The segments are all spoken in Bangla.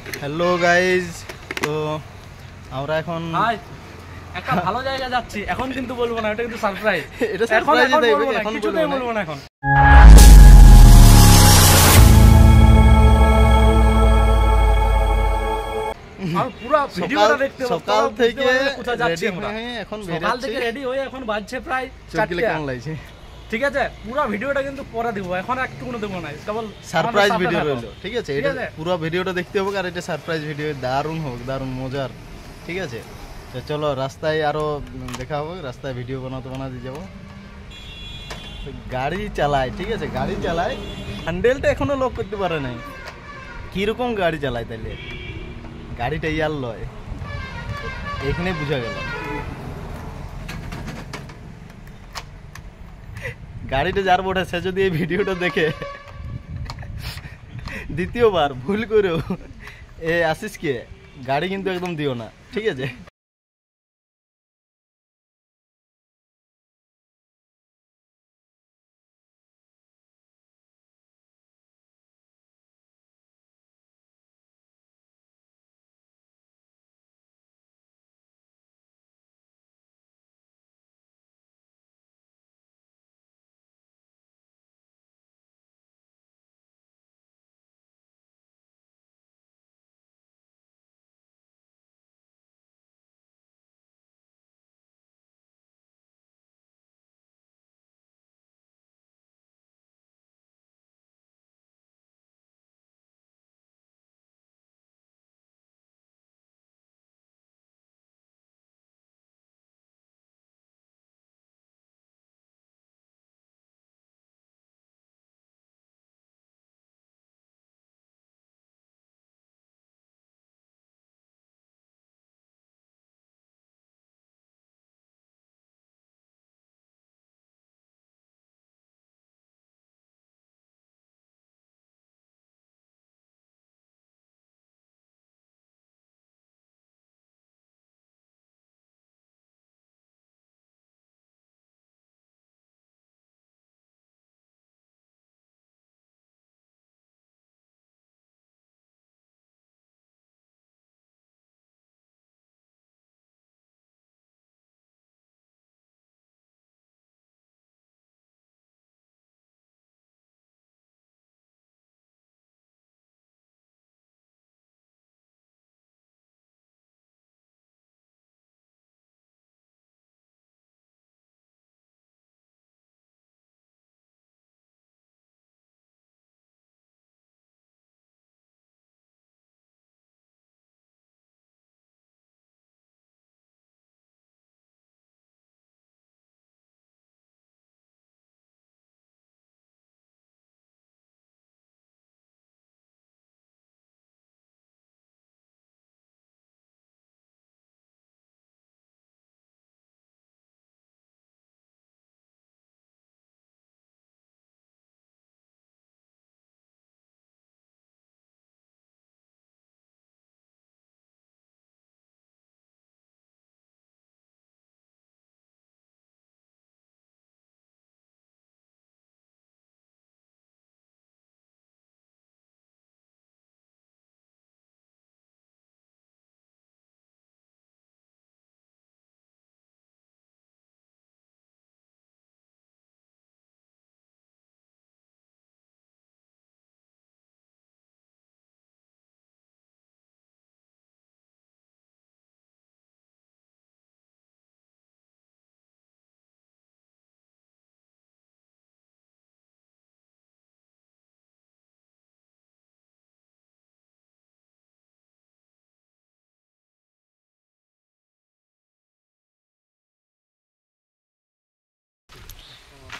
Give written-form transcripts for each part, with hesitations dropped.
হ্যালো গাইজ, তো আমরা এখন একটা ভালো জায়গা যাচ্ছি। এখন কিন্তু বলবো না, এটা কিন্তু সারপ্রাইজ। এটা সারপ্রাইজ দেব, এখন বলবো না এখন। আর পুরো ভিডিওটা দেখতে হবে। সকাল থেকে কোথায় যাচ্ছি আমরা? এখন সকাল থেকে রেডি হয়ে এখন বাজছে প্রায় 4টা। কেমন লাগছে? ঠিক আছে, পুরো ভিডিওটা কিন্তু পরে দেব, এখন একটুকুও দেব না, কেবল সারপ্রাইজ ভিডিও রইলো। ঠিক আছে, এটা পুরো ভিডিওটা দেখতে হবে, আর এটা সারপ্রাইজ ভিডিও, দারুণ হোক, দারুণ মজার। ঠিক আছে, তো চলো রাস্তায় আরো দেখা হবে, রাস্তায় ভিডিও বানাতে যাবো। গাড়ি চালায়, ঠিক আছে, গাড়ি চালায়, হ্যান্ডেলটা এখনো লক করতে পারে নাই। কিরকম গাড়ি চালায় তাইলে? গাড়িটা ইয়ার লয়, এখানে বুঝা গেল। গাড়িটা যার বটে, সে যদি এই ভিডিওটা দেখে দ্বিতীয়বার ভুল করেও আশিসকে গাড়ি কিন্তু একদম দিও না, ঠিক আছে?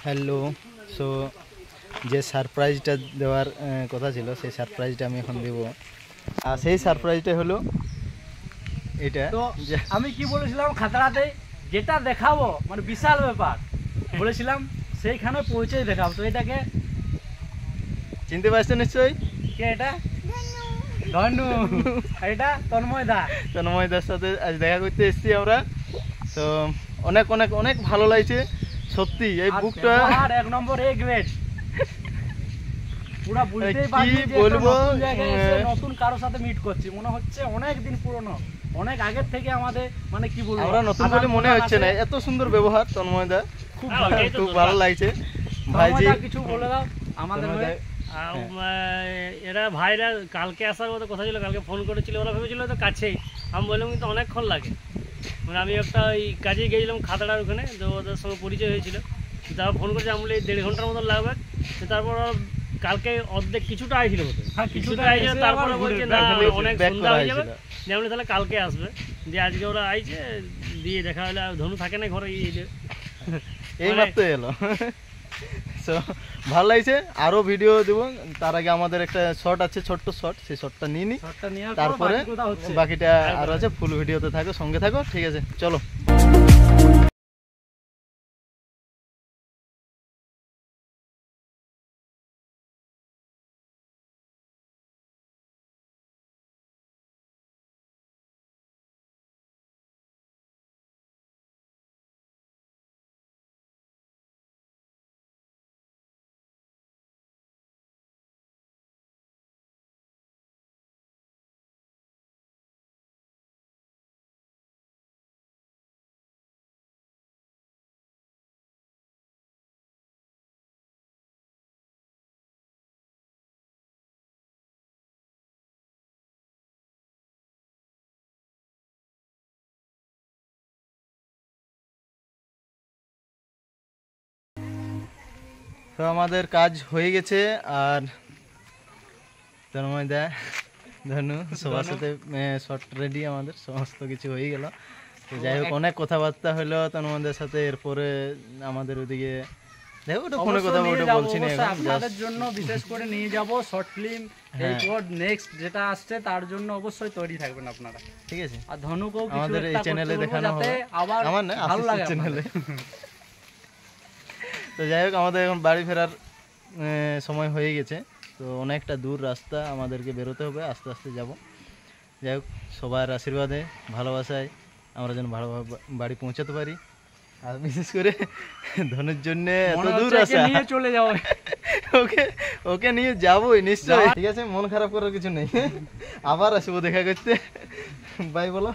হ্যালো, সো যে সারপ্রাইজটা দেওয়ার কথা ছিল, সেই সারপ্রাইজটা আমি এখন দেব। আর সেই সারপ্রাইজটা হলো এটা। তো আমি কি বলেছিলাম, খাতড়াতে যেটা দেখাবো মানে বিশাল ব্যাপার বলেছিলাম, সেইখানে পৌঁছে দেখাবো। তো এটাকে চিনতে পারছো নিশ্চয়ই? কে এটা? ধনু। এটা তন্ময় দার সাথে আজ দেখা করতে এসেছি আমরা। তো অনেক অনেক অনেক ভালো লাগছে সত্যি। এই বুকটা এক নম্বর এ গ্রেড, পুরো বুঝতেই পারছি কি বলবো, নতুন কারোর সাথে মিট করছি, মনে হচ্ছে অনেক দিন পুরনো, অনেক আগের থেকে আমাদের মানে কি বলবো, আমরা নতুন বলে মনে হচ্ছে না, এত সুন্দর ব্যবহার তন্ময়দা, খুব খুব ভালো লাগছে। ভাইজি কিছু বলে দাও আমাদের হয়ে। এরা ভাইরা কালকে আসার মতো কথা ছিল, কালকে ফোন করেছিল, ওরা ভেবেছিল তো কাছেই, আমি বললাম কিন্তু অনেকক্ষণ লাগে। মানে আমি একটা ওই কাজে গিয়েছিলাম খাতড়ার ওখানে, তো ওদের সঙ্গে পরিচয় হয়েছিল, তারা ফোন করেছে আমি বলি 1.5 ঘন্টার মতো লাগবে। তো তারপর কালকে অর্ধেক কিছুটা আইছিল, কিছুটা আইছিল, তারপরে বলছে না অনেক সন্ধ্যা হয়ে যাবে, যেমন তাহলে কালকে আসবে। যে আজকে ওরা আইছে, দিয়ে দেখা হলে ধনু থাকে না ঘরে, এই মাত্র এলো। So, ভালো লাগছে, আরো ভিডিও দেব। তার আগে আমাদের একটা শর্ট আছে, ছোট্ট শর্ট, সেই শর্টটা নিয়ে নি, তারপরে বাকিটা আরো আছে। ফুল ভিডিওতে থাকো, সঙ্গে থাকো, ঠিক আছে, চলো। তো আমাদের কাজ হয়ে গেছে, আর তন্ময়দা, ধনু সবার সাথে শর্ট রেডি, আমাদের সমস্ত কিছু হয়ে গেল। তো যাই হোক, অনেক কথাবার্তা হলো তন্ময়দের সাথে। এরপরে আমাদের ওদিকে দেখো, ওটা ফোনে কথা ওটা বলছি না, আপনাদের জন্য বিশেষ করে নিয়ে যাব শর্ট ফিল্ম। এরপর নেক্সট যেটা আসছে তার জন্য অবশ্যই তৈরি থাকবেন আপনারা, ঠিক আছে। আর ধনুকেও কিছু আমাদের এই একটা চ্যানেলে করতে দেখানো বলবো হবে, যাতে আবার আমার না ভালো লাগে চ্যানেলে। তো যাই হোক, আমাদের এখন বাড়ি ফেরার সময় হয়ে গেছে। তো অনেকটা দূর রাস্তা, আমাদেরকে বেরোতে হবে, আস্তে আস্তে যাব। যাই হোক, সবার আশীর্বাদে, ভালোবাসায় আমরা যেন ভালোভাবে বাড়ি পৌঁছাতে পারি। আর বিশেষ করে ধনের জন্য এত দূর আসা, নিয়ে চলে যাবো। ওকে ওকে নিয়ে যাবোই নিশ্চয়ই, ঠিক আছে, মন খারাপ করার কিছু নেই। আবার আসবো দেখা করতে। বাই বলো,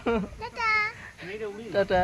টাটা।